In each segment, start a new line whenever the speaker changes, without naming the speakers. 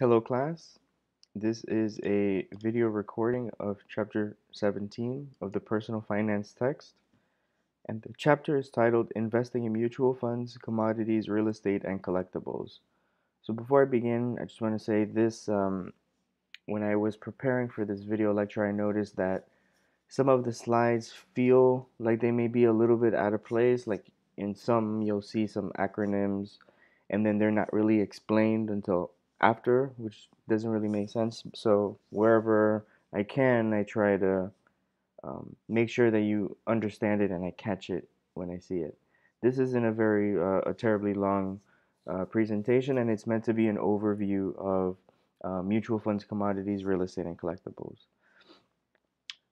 Hello class, this is a video recording of chapter 17 of the personal finance text, and the chapter is titled Investing in Mutual Funds, Commodities, Real Estate, and Collectibles. So before I begin, I just want to say this, when I was preparing for this video lecture, I noticed that some of the slides feel like they may be a little bit out of place, like in some you'll see some acronyms and then they're not really explained until after, which doesn't really make sense. So wherever I can, I try to make sure that you understand it and I catch it when I see it. This isn't a terribly long presentation, and it's meant to be an overview of mutual funds, commodities, real estate, and collectibles.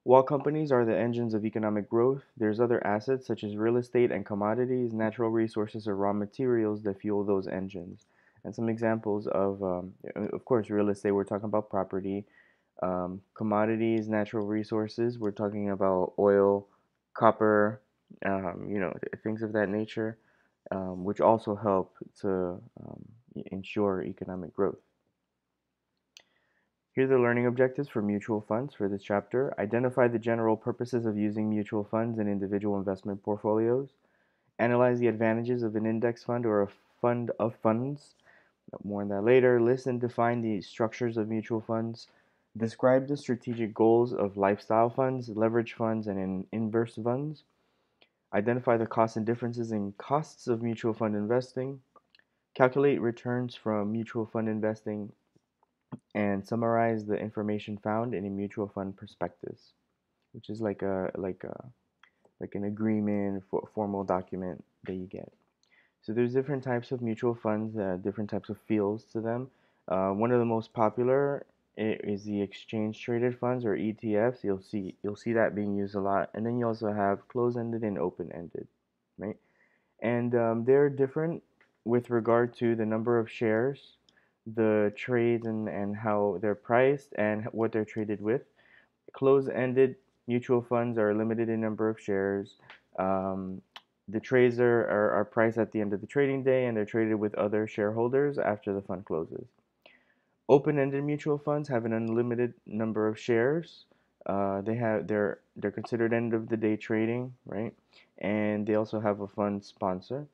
While companies are the engines of economic growth, there's other assets such as real estate and commodities, natural resources, or raw materials that fuel those engines. And some examples of course, real estate, we're talking about property. Commodities, natural resources, we're talking about oil, copper, things of that nature, which also help to ensure economic growth. Here are the learning objectives for mutual funds for this chapter. Identify the general purposes of using mutual funds in individual investment portfolios. Analyze the advantages of an index fund or a fund of funds. More on that later. List and define the structures of mutual funds. Describe the strategic goals of lifestyle funds, leverage funds, and inverse funds. Identify the costs and differences in costs of mutual fund investing. Calculate returns from mutual fund investing and summarize the information found in a mutual fund prospectus, which is like an agreement for formal document that you get. So there's different types of mutual funds, different types of fields to them. One of the most popular is the exchange traded funds, or ETFs. You'll see that being used a lot, and then you also have closed-ended and open-ended, right? And they're different with regard to the number of shares, the trades, and how they're priced and what they're traded with. Closed-ended mutual funds are limited in number of shares. Um, the trades are priced at the end of the trading day, and they're traded with other shareholders after the fund closes. Open-ended mutual funds have an unlimited number of shares. They're considered end of the day trading, right? And they also have a fund sponsor.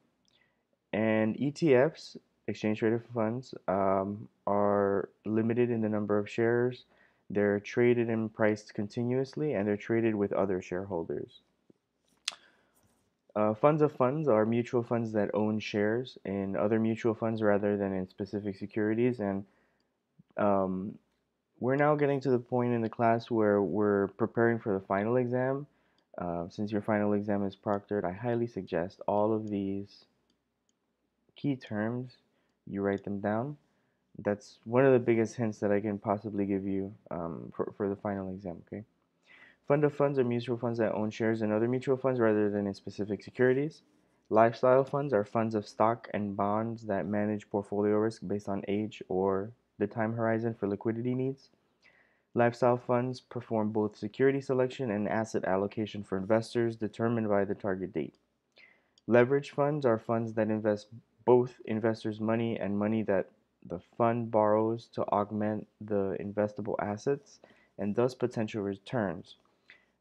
And ETFs, exchange traded funds, are limited in the number of shares. They're traded and priced continuously, and they're traded with other shareholders. Funds of funds are mutual funds that own shares in other mutual funds rather than in specific securities. And um, we're now getting to the point in the class where we're preparing for the final exam. Since your final exam is proctored, I highly suggest all of these key terms, you write them down. That's one of the biggest hints that I can possibly give you for the final exam, okay? Fund of funds are mutual funds that own shares in other mutual funds rather than in specific securities. Lifestyle funds are funds of stock and bonds that manage portfolio risk based on age or the time horizon for liquidity needs. Lifestyle funds perform both security selection and asset allocation for investors determined by the target date. Leverage funds are funds that invest both investors' money and money that the fund borrows to augment the investable assets and thus potential returns.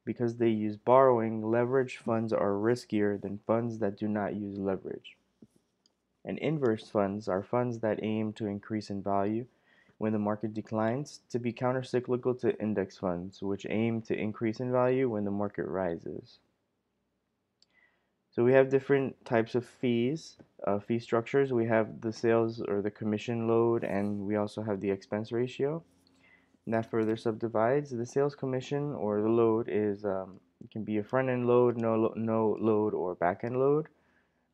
Because they use borrowing, leverage funds are riskier than funds that do not use leverage. And inverse funds are funds that aim to increase in value when the market declines, to be countercyclical to index funds, which aim to increase in value when the market rises. So we have different types of fees, fee structures. We have the sales or the commission load, and we also have the expense ratio. And that further subdivides. The sales commission or the load is it can be a front end load, no load, or back end load.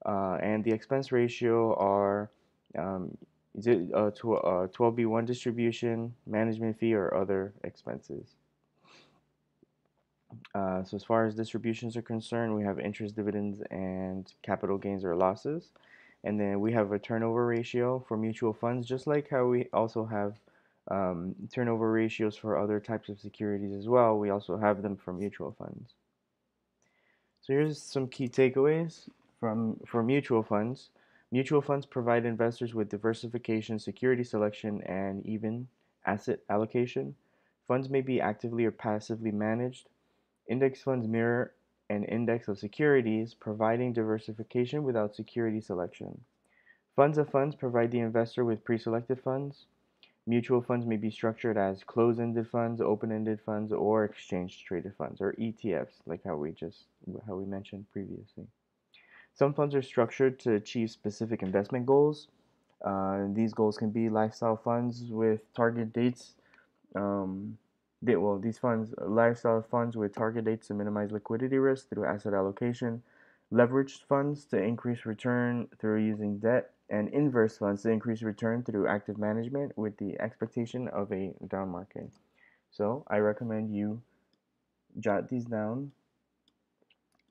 And the expense ratio are um, 12B1 distribution, management fee, or other expenses. So as far as distributions are concerned, we have interest, dividends, and capital gains or losses. And then we have a turnover ratio for mutual funds, just like how we also have turnover ratios for other types of securities as well. We also have them for mutual funds. So here's some key takeaways for mutual funds. Mutual funds provide investors with diversification, security selection, and even asset allocation. Funds may be actively or passively managed. Index funds mirror an index of securities, providing diversification without security selection. Funds of funds provide the investor with pre-selected funds. Mutual funds may be structured as closed-ended funds, open-ended funds, or exchange-traded funds, or ETFs, like how we mentioned previously. Some funds are structured to achieve specific investment goals. These goals can be lifestyle funds with target dates. These funds, lifestyle funds with target dates to minimize liquidity risk through asset allocation, leveraged funds to increase return through using debt, and inverse funds to increase return through active management with the expectation of a down market. So I recommend you jot these down: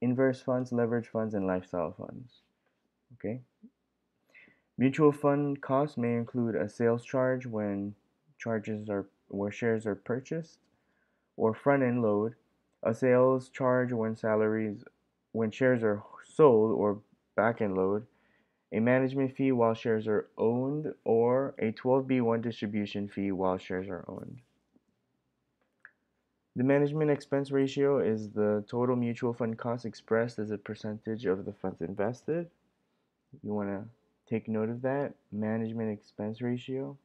inverse funds, leverage funds, and lifestyle funds. Okay. Mutual fund costs may include a sales charge where shares are purchased, or front-end load, a sales charge when shares are sold, or back-end load, a management fee while shares are owned, or a 12b1 distribution fee while shares are owned. The management expense ratio is the total mutual fund cost expressed as a percentage of the funds invested. You want to take note of that. Management expense ratio.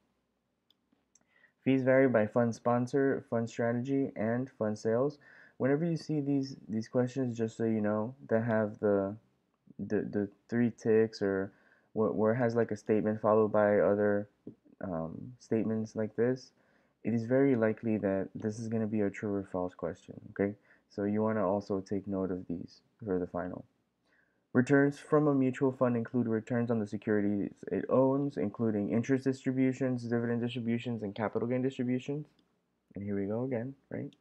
Fees vary by fund sponsor, fund strategy, and fund sales. Whenever you see these questions, just so you know, that have the three ticks, or where it has like a statement followed by other statements like this, it is very likely that this is going to be a true or false question. Okay, so you want to also take note of these for the final. Returns from a mutual fund include returns on the securities it owns, including interest distributions, dividend distributions, and capital gain distributions. And here we go again, right?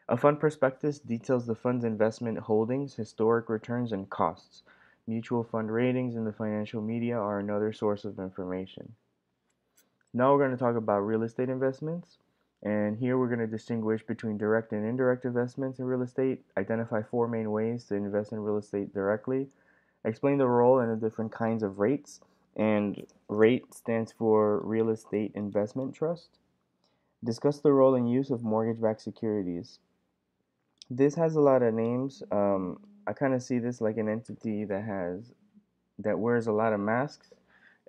A fund prospectus details the fund's investment holdings, historic returns, and costs. Mutual fund ratings in the financial media are another source of information. Now we're going to talk about real estate investments. And here we're going to distinguish between direct and indirect investments in real estate, identify four main ways to invest in real estate directly, explain the role and the different kinds of rates. And RATE stands for Real Estate Investment Trust. Discuss the role and use of mortgage-backed securities. This has a lot of names. I kind of see this like an entity that wears a lot of masks.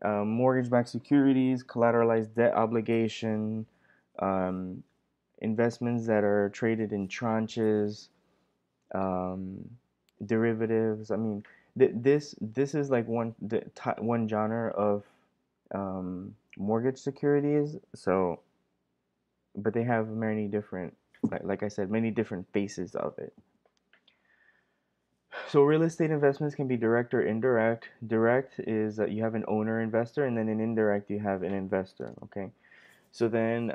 Mortgage-backed securities, collateralized debt obligation, um, investments that are traded in tranches, um, derivatives. I mean, this is like one genre of mortgage securities. So, but they have many different, like I said, many different faces of it. So real estate investments can be direct or indirect. Direct is you have an owner investor, and then in indirect you have an investor. Okay. So then,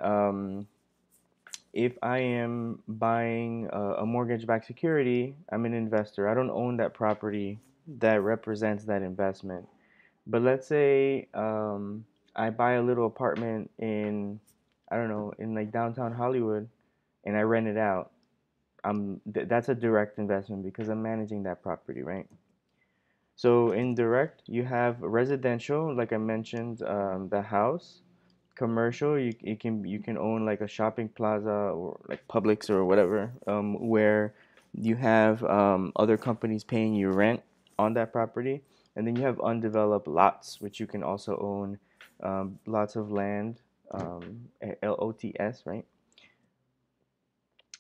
if I am buying a mortgage-backed security, I'm an investor. I don't own that property that represents that investment. But let's say I buy a little apartment in, I don't know, in like downtown Hollywood, and I rent it out. That's a direct investment because I'm managing that property, right? So in direct, you have residential, like I mentioned, the house. Commercial, you can own like a shopping plaza or like Publix or whatever, where you have other companies paying you rent on that property. And then you have undeveloped lots, which you can also own, lots of land, LOTS, right?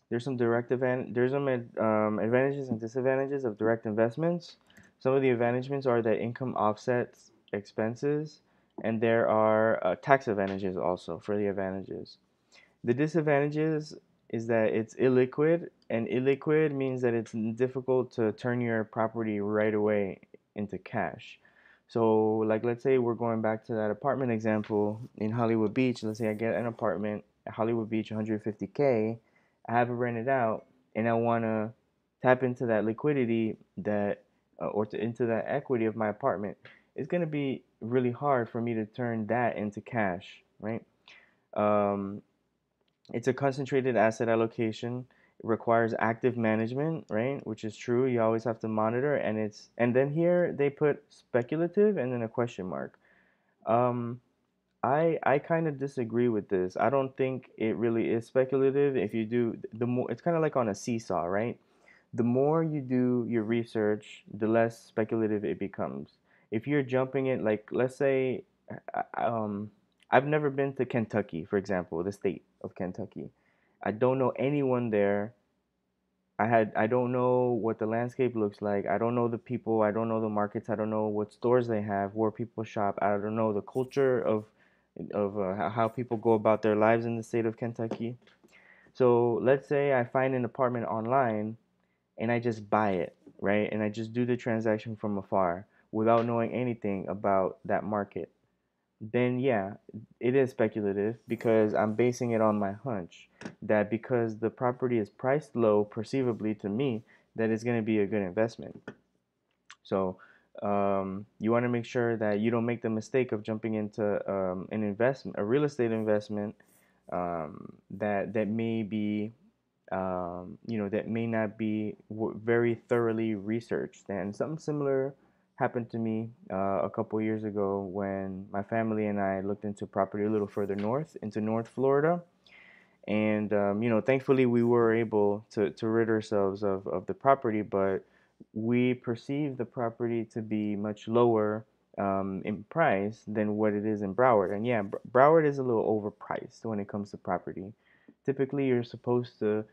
There's some advantages and disadvantages of direct investments. Some of the advantages are that income offsets expenses, and there are tax advantages also for the advantages. The disadvantages is that it's illiquid, and illiquid means that it's difficult to turn your property right away into cash. So, like, let's say we're going back to that apartment example in Hollywood Beach. Let's say I get an apartment at Hollywood Beach, 150K. I have it rented out, and I want to tap into that liquidity into that equity of my apartment. It's going to be really hard for me to turn that into cash, right? Um, it's a concentrated asset allocation. requires active management, right? Which is true. You always have to monitor, and then here they put speculative and then a question mark. Um, I kind of disagree with this. I don't think it really is speculative. If you do the more, it's kind of like on a seesaw, right? The more you do your research, the less speculative it becomes. If you're jumping in, like let's say, I've never been to Kentucky, for example, the state of Kentucky. I don't know anyone there. I don't know what the landscape looks like. I don't know the people. I don't know the markets. I don't know what stores they have, where people shop. I don't know the culture of how people go about their lives in the state of Kentucky. So let's say I find an apartment online and I just buy it, right? And I just do the transaction from afar without knowing anything about that market. Then yeah, it is speculative because I'm basing it on my hunch that because the property is priced low, perceivably to me, that it's going to be a good investment. So you want to make sure that you don't make the mistake of jumping into an investment, a real estate investment that may be that may not be very thoroughly researched. And something similar happened to me a couple years ago when my family and I looked into property a little further north, into North Florida. And thankfully we were able to rid ourselves of the property, but we perceived the property to be much lower in price than what it is in Broward. And yeah, Broward is a little overpriced when it comes to property. Typically, you're supposed to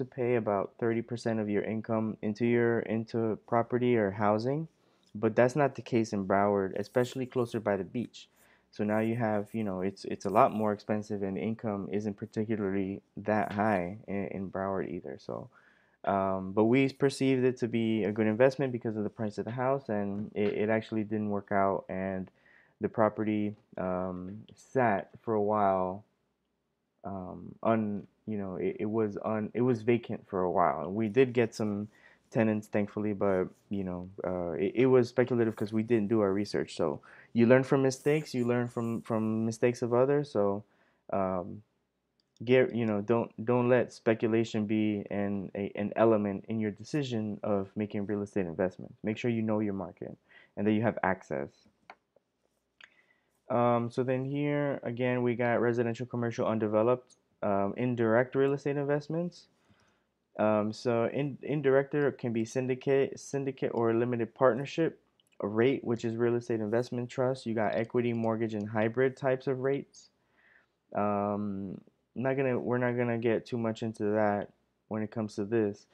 pay about 30% of your income into property or housing, but that's not the case in Broward, especially closer by the beach. So now you have, it's a lot more expensive, and income isn't particularly that high in Broward either. So, but we perceived it to be a good investment because of the price of the house, and it actually didn't work out, and the property sat for a while it was vacant for a while. We did get some tenants, thankfully, but it was speculative because we didn't do our research. So you learn from mistakes, you learn from mistakes of others. So um, don't let speculation be an element in your decision of making real estate investments. Make sure you know your market and that you have access. So then here again we got residential, commercial, undeveloped, indirect real estate investments. So indirect can be syndicate or limited partnership. A rate, which is real estate investment trust. You got equity, mortgage, and hybrid types of rates. We're not gonna get too much into that when it comes to this.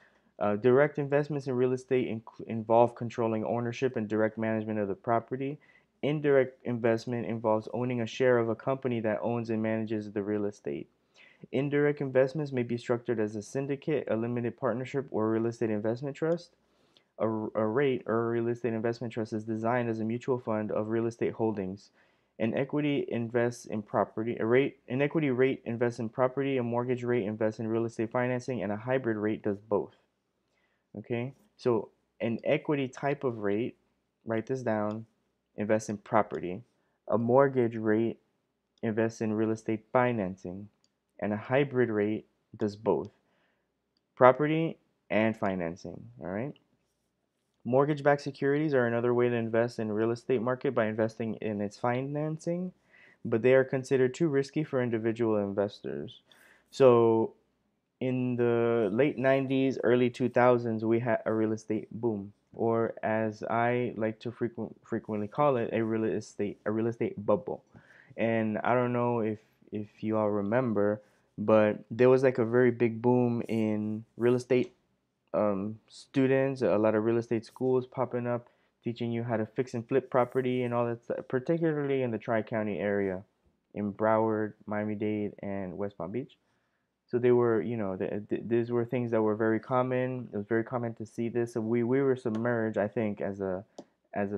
Direct investments in real estate involve controlling ownership and direct management of the property. Indirect investment involves owning a share of a company that owns and manages the real estate. Indirect investments may be structured as a syndicate, a limited partnership, or a real estate investment trust. A rate or a real estate investment trust is designed as a mutual fund of real estate holdings. An equity rate invests in property, a mortgage rate invests in real estate financing, and a hybrid rate does both. Okay? So an equity type of rate, write this down, invests in property. A mortgage rate invests in real estate financing, and a hybrid rate does both property and financing. All right. Mortgage-backed securities are another way to invest in real estate market by investing in its financing, but they are considered too risky for individual investors. So in the late 90s, early 2000s, we had a real estate boom, or as I like to frequently call it, a real estate bubble. And I don't know if you all remember, but there was like a very big boom in real estate students, a lot of real estate schools popping up, teaching you how to fix and flip property and all that stuff, particularly in the Tri-County area, in Broward, Miami-Dade, and West Palm Beach. So they were, these were things that were very common. It was very common to see this. So we were submerged, I think, as a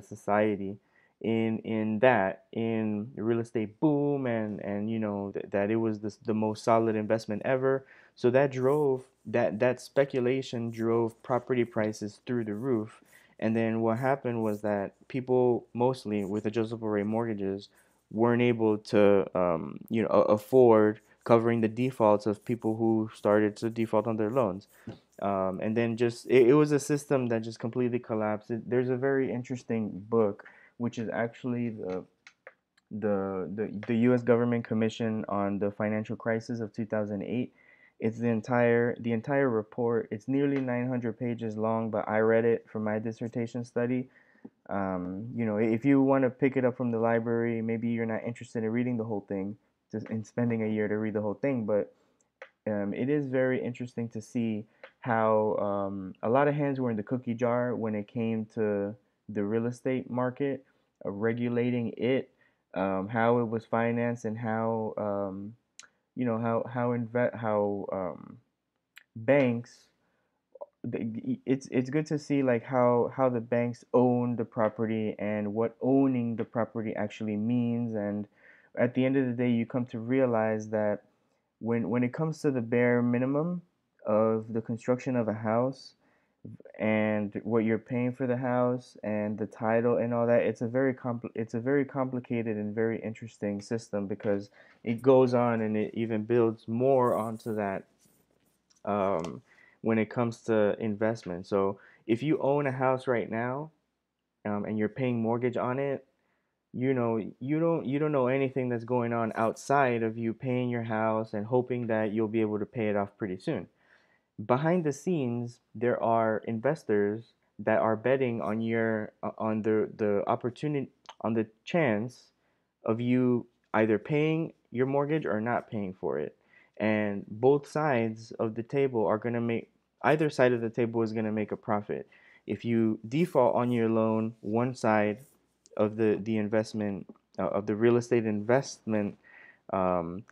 society in real estate boom, and that it was the most solid investment ever. So that speculation drove property prices through the roof. And then what happened was that people, mostly with adjustable rate mortgages, weren't able to afford covering the defaults of people who started to default on their loans. And then just it was a system that just completely collapsed. There's a very interesting book, which is actually the U.S. government commission on the financial crisis of 2008. It's the entire report. It's nearly 900 pages long, but I read it for my dissertation study. If you want to pick it up from the library, maybe you're not interested in reading the whole thing, just in spending a year to read the whole thing, but it is very interesting to see how a lot of hands were in the cookie jar when it came to the real estate market, regulating it, how it was financed, and how banks. It's good to see like how the banks own the property and what owning the property actually means, and at the end of the day, you come to realize that when it comes to the bare minimum of the construction of a house and what you're paying for the house and the title and all that, it's a very complicated and very interesting system because it goes on and it even builds more onto that when it comes to investment. So if you own a house right now and you're paying mortgage on it, you don't know anything that's going on outside of you paying your house and hoping that you'll be able to pay it off pretty soon. Behind the scenes, there are investors that are betting on the opportunity, on the chance of you either paying your mortgage or not paying for it. And both sides of the table are going to make either side of the table is going to make a profit. If you default on your loan, one side of the investment of the real estate investment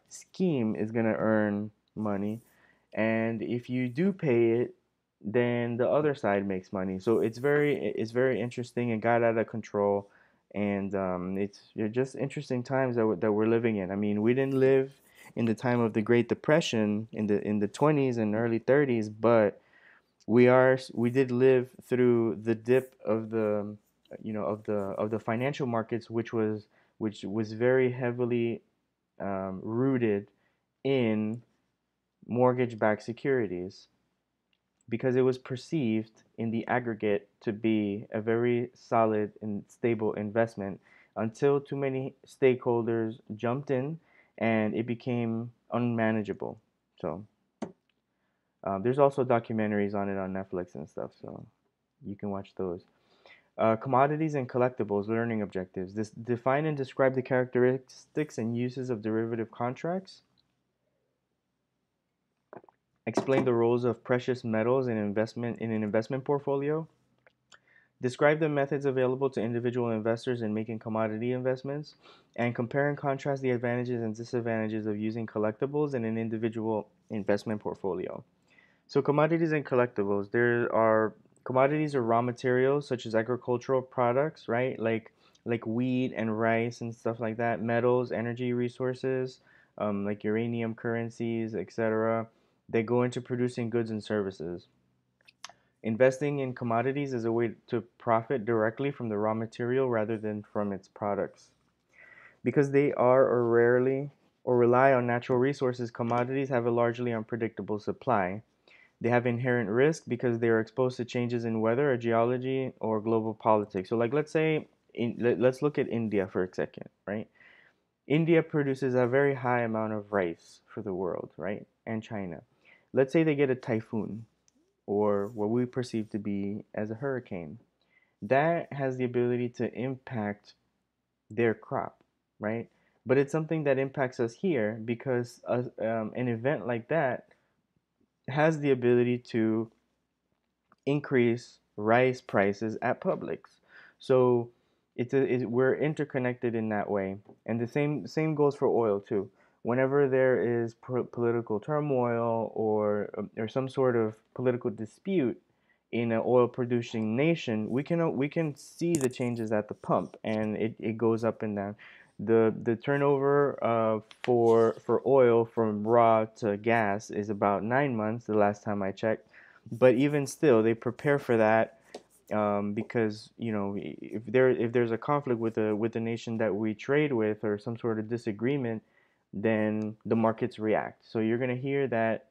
scheme is going to earn money, and if you do pay it, then the other side makes money. So it's very interesting and got out of control, and it's just interesting times that we're living in. I mean, we didn't live in the time of the Great Depression in the 20s and early 30s, but we did live through the dip of the financial markets, which was very heavily rooted in mortgage-backed securities because it was perceived in the aggregate to be a very solid and stable investment until too many stakeholders jumped in and it became unmanageable. So there's also documentaries on it on Netflix and stuff, so you can watch those. Commodities and collectibles learning objectives. This define and describe the characteristics and uses of derivative contracts. Explain the roles of precious metals in an investment portfolio. Describe the methods available to individual investors in making commodity investments, and compare and contrast the advantages and disadvantages of using collectibles in an individual investment portfolio. So commodities and collectibles, there are commodities or raw materials such as agricultural products, right? Like wheat and rice and stuff like that. Metals, energy resources, like uranium currencies, etc. They go into producing goods and services. Investing in commodities is a way to profit directly from the raw material rather than from its products. Because they are or rarely or rely on natural resources, commodities have a largely unpredictable supply. They have inherent risk because they are exposed to changes in weather or geology or global politics. So, like, let's say, let's look at India for a second, right? India produces a very high amount of rice for the world, right? And China. Let's say they get a typhoon or what we perceive to be as a hurricane. That has the ability to impact their crop, right? But it's something that impacts us here because an event like that has the ability to increase rice prices at Publix. So we're interconnected in that way, and the same goes for oil too. Whenever there is political turmoil or some sort of political dispute in an oil producing nation, we can see the changes at the pump, and it goes up and down. The turnover for oil from raw to gas is about 9 months, the last time I checked. But even still, they prepare for that because if there's a conflict with the nation that we trade with or some sort of disagreement, then the markets react. So you're going to hear that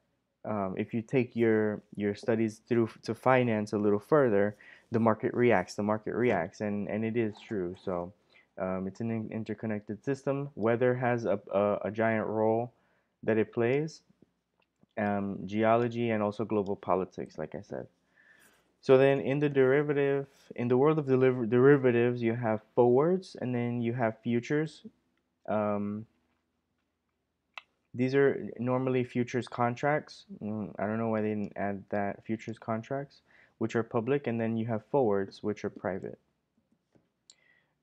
if you take your studies through to finance a little further, the market reacts, and it is true. So it's an interconnected system. Weather has a giant role that it plays, geology, and also global politics, like I said. So then in the world of derivatives, you have forwards and then you have futures. Um, these are normally futures contracts. I don't know why they didn't add that, futures contracts, which are public, and then you have forwards, which are private.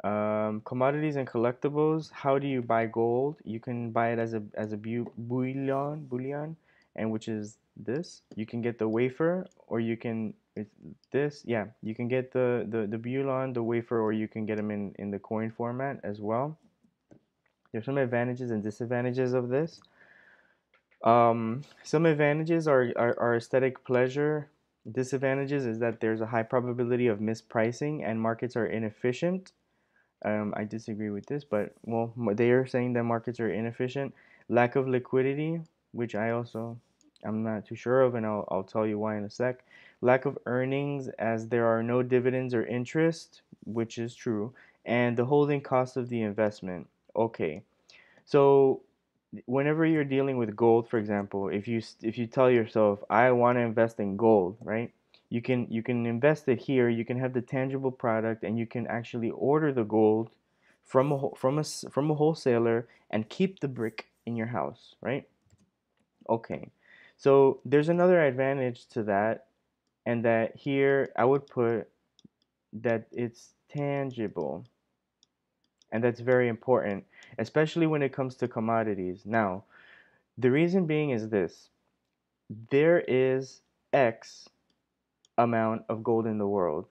Commodities and collectibles. How do you buy gold? You can buy it as a bullion, and which is this. You can get the wafer, or you can it's this. Yeah, you can get the bullion, the wafer, or you can get them in the coin format as well. There's some advantages and disadvantages of this. Some advantages are aesthetic pleasure. Disadvantages is that there's a high probability of mispricing and markets are inefficient. I disagree with this, but well, they are saying that markets are inefficient. Lack of liquidity, which I'm not too sure of, and I'll tell you why in a sec. Lack of earnings, as there are no dividends or interest, which is true, and the holding cost of the investment. Okay, so whenever you're dealing with gold, for example, if you tell yourself, I want to invest in gold, right? You can invest it here. You can have the tangible product, and you can actually order the gold from a wholesaler and keep the brick in your house, right? Okay, so there's another advantage to that, and that here I would put that it's tangible, and that's very important, especially when it comes to commodities. Now, the reason being is this: there is X amount of gold in the world,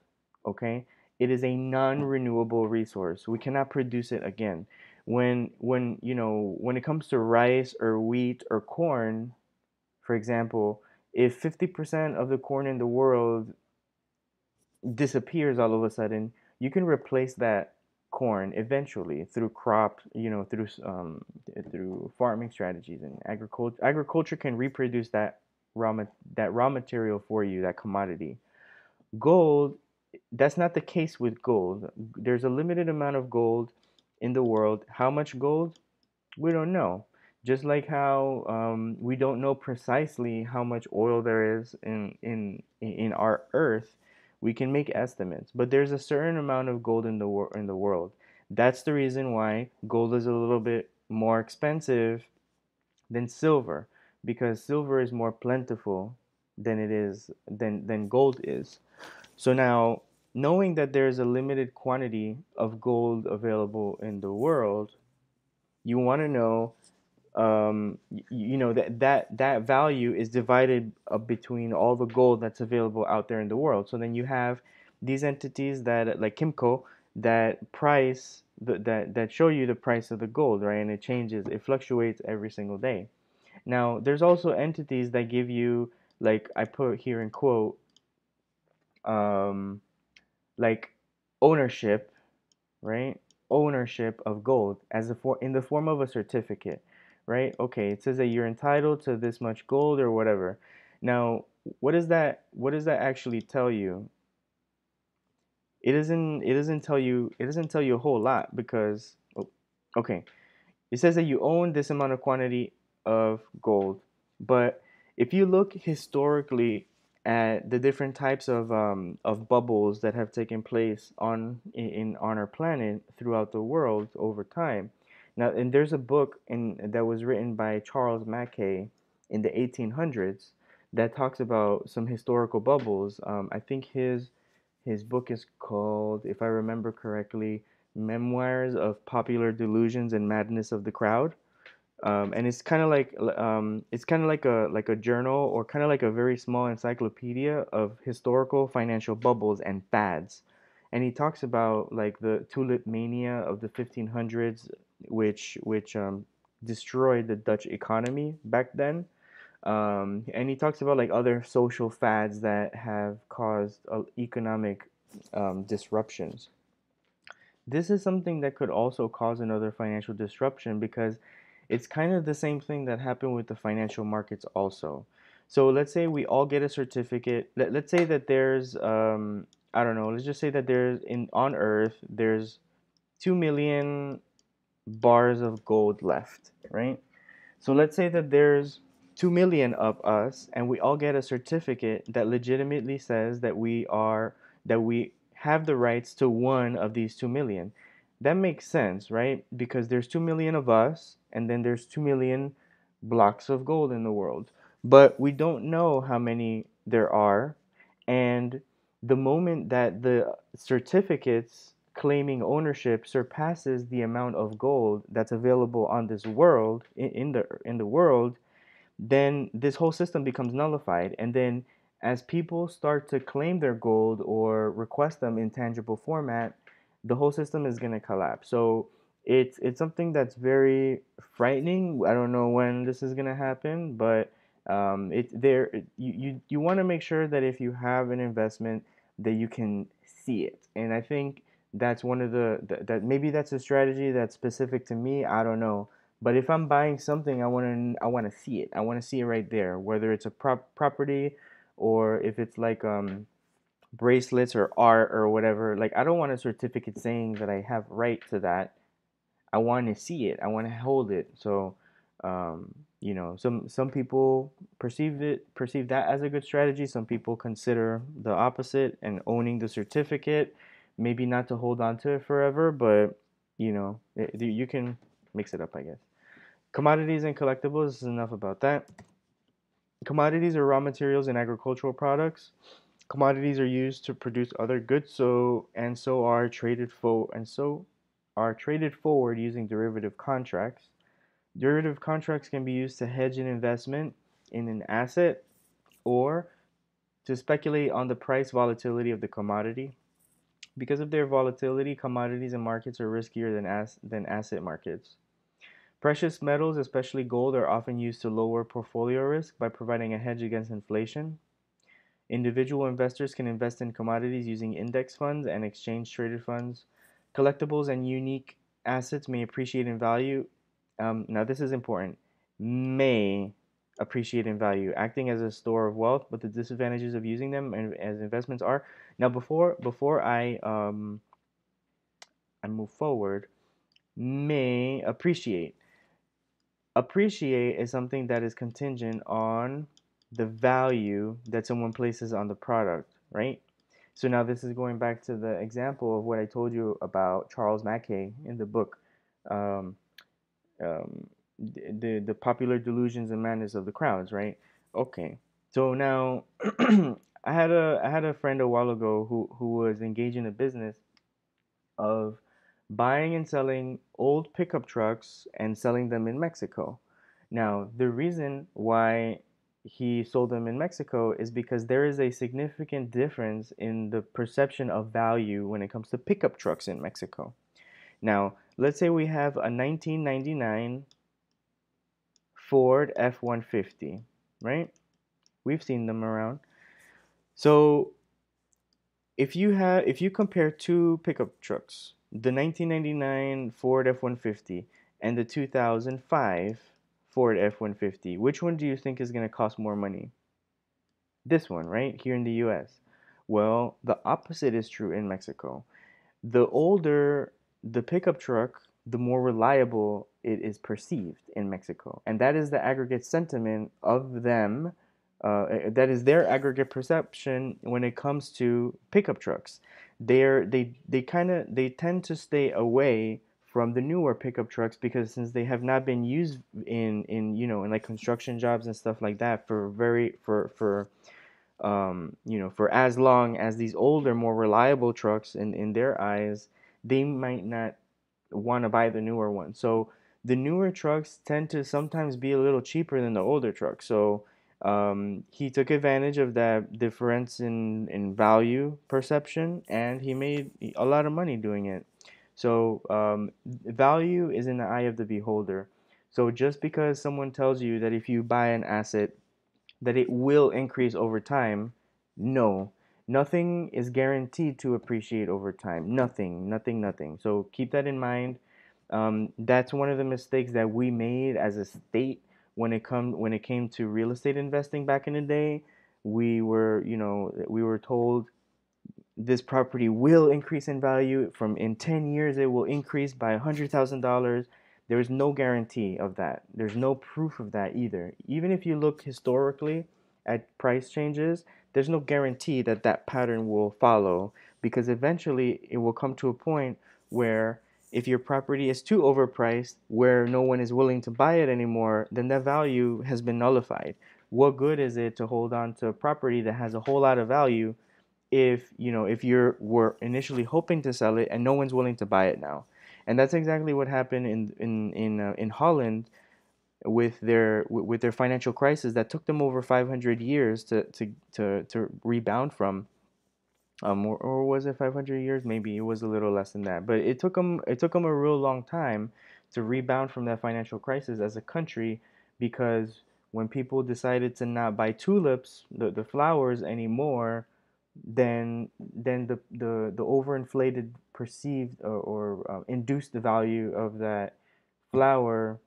okay? It is a non-renewable resource. We cannot produce it again. When it comes to rice or wheat or corn, for example, if 50% of the corn in the world disappears all of a sudden, you can replace that corn eventually through through farming strategies and agriculture. Agriculture can reproduce that raw material for you, that commodity. Gold, that's not the case with gold. There's a limited amount of gold in the world. How much gold? We don't know. Just like how we don't know precisely how much oil there is in our Earth, we can make estimates. But there's a certain amount of gold in the world. That's the reason why gold is a little bit more expensive than silver, because silver is more plentiful than gold is. So now, knowing that there's a limited quantity of gold available in the world, you want to know, that value is divided between all the gold that's available out there in the world. So then you have these entities that, like Kimco, that show you the price of the gold, right? And it changes, it fluctuates every single day. Now, there's also entities that give you, like I put here in quote, um, like ownership, right? Ownership of gold in the form of a certificate, right? Okay, it says that you're entitled to this much gold or whatever. Now, what does that actually tell you? It doesn't tell you a whole lot, because okay, it says that you own this amount of quantity of gold, but if you look historically at the different types of bubbles that have taken place on our planet throughout the world over time. Now, and there's a book that was written by Charles Mackay in the 1800s that talks about some historical bubbles. I think his book is called, if I remember correctly, Memoirs of Popular Delusions and Madness of the Crowd. And it's kind of like a journal, or kind of like a very small encyclopedia of historical financial bubbles and fads. And he talks about like the tulip mania of the 1500s, which destroyed the Dutch economy back then. And he talks about like other social fads that have caused economic disruptions. This is something that could also cause another financial disruption, because It's kind of the same thing that happened with the financial markets also. So let's say we all get a certificate. Let's say that there's I don't know, let's just say that there's in on Earth there's 2 million bars of gold left, right? So let's say that there's 2 million of us and we all get a certificate that legitimately says that we have the rights to one of these 2 million. That makes sense, right? Because there's 2 million of us and then there's 2 million blocks of gold in the world. But we don't know how many there are, and the moment that the certificates claiming ownership surpasses the amount of gold that's available on this world in the world, then this whole system becomes nullified. And then as people start to claim their gold or request them in tangible format, the whole system is going to collapse. So it's something that's very frightening. I don't know when this is going to happen, but it there you want to make sure that if you have an investment that you can see it. And I think that's one of that maybe that's a strategy that's specific to me. I don't know, but if I'm buying something, I want to see it. I want to see it right there, whether it's a property or if it's like bracelets or art or whatever. Like I don't want a certificate saying that I have right to that. I want to see it. I want to hold it. So, some people perceive that as a good strategy. Some people consider the opposite and owning the certificate, maybe not to hold on to it forever, but you can mix it up, I guess. Commodities and collectibles, this is enough about that. Commodities are raw materials and agricultural products. Commodities are used to produce other goods, so are traded forward using derivative contracts. Derivative contracts can be used to hedge an investment in an asset or to speculate on the price volatility of the commodity. Because of their volatility, commodities and markets are riskier than asset markets. Precious metals, especially gold, are often used to lower portfolio risk by providing a hedge against inflation. Individual investors can invest in commodities using index funds and exchange traded funds. Collectibles and unique assets may appreciate in value. Now, this is important. May appreciate in value, acting as a store of wealth, but the disadvantages of using them as investments are. Now, before I move forward, may appreciate. Appreciate is something that is contingent on the value that someone places on the product, right? So now this is going back to the example of what I told you about Charles Mackay in the book, um, um, the popular delusions and madness of the crowds, right? Okay, so now I had a friend a while ago who was engaged in a business of buying and selling old pickup trucks and selling them in Mexico. Now, the reason why he sold them in Mexico is because there is a significant difference in the perception of value when it comes to pickup trucks in Mexico. Now, let's say we have a 1999 Ford F-150, right? We've seen them around. So if you compare two pickup trucks, the 1999 Ford F-150 and the 2005 Ford F-150, which one do you think is going to cost more money? This one, right? Here in the US. Well, the opposite is true in Mexico. The older the pickup truck, the more reliable it is perceived in Mexico. And that is the aggregate sentiment of them. That is their aggregate perception when it comes to pickup trucks. They tend to stay away from the newer pickup trucks because since they have not been used in like construction jobs and stuff like that for very for as long as these older, more reliable trucks in their eyes, they might not want to buy the newer one. So the newer trucks tend to sometimes be a little cheaper than the older trucks. So he took advantage of that difference in value perception and he made a lot of money doing it. So value is in the eye of the beholder. So just because someone tells you that if you buy an asset that it will increase over time. No, nothing is guaranteed to appreciate over time. Nothing, nothing, nothing. So keep that in mind. That's one of the mistakes that we made as a state when it came to real estate investing back in the day. We were told this property will increase in value. From in 10 years it will increase by $100,000. There's no guarantee of that. There's no proof of that either. Even if you look historically at price changes, there's no guarantee that that pattern will follow, because eventually it will come to a point where if your property is too overpriced, where no one is willing to buy it anymore, then that value has been nullified. What good is it to hold on to a property that has a whole lot of value if you were initially hoping to sell it and no one's willing to buy it now? And that's exactly what happened in Holland with their financial crisis that took them over 500 years to rebound from. Or was it 500 years? Maybe it was a little less than that. But it took them a real long time to rebound from that financial crisis as a country, because when people decided to not buy tulips, the flowers anymore, then the overinflated perceived or induced the value of that flower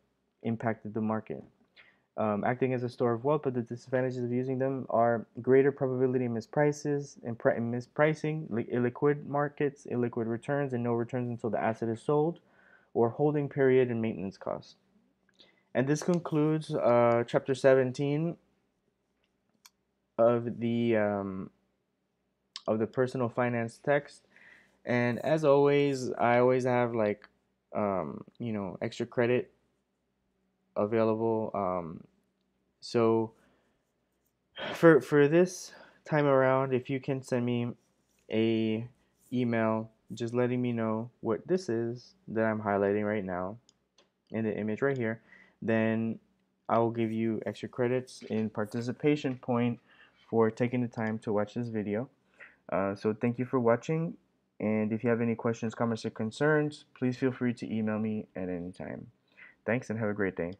impacted the market, acting as a store of wealth. But the disadvantages of using them are greater probability of misprices and mispricing, illiquid markets, illiquid returns, and no returns until the asset is sold, or holding period and maintenance costs. And this concludes chapter 17 of the personal finance text. And as always, I always have like extra credit available. So for this time around, if you can send me a email just letting me know what this is that I'm highlighting right now in the image right here, then I will give you extra credits in participation point for taking the time to watch this video. So thank you for watching, and if you have any questions, comments, or concerns, please feel free to email me at any time. Thanks, and have a great day.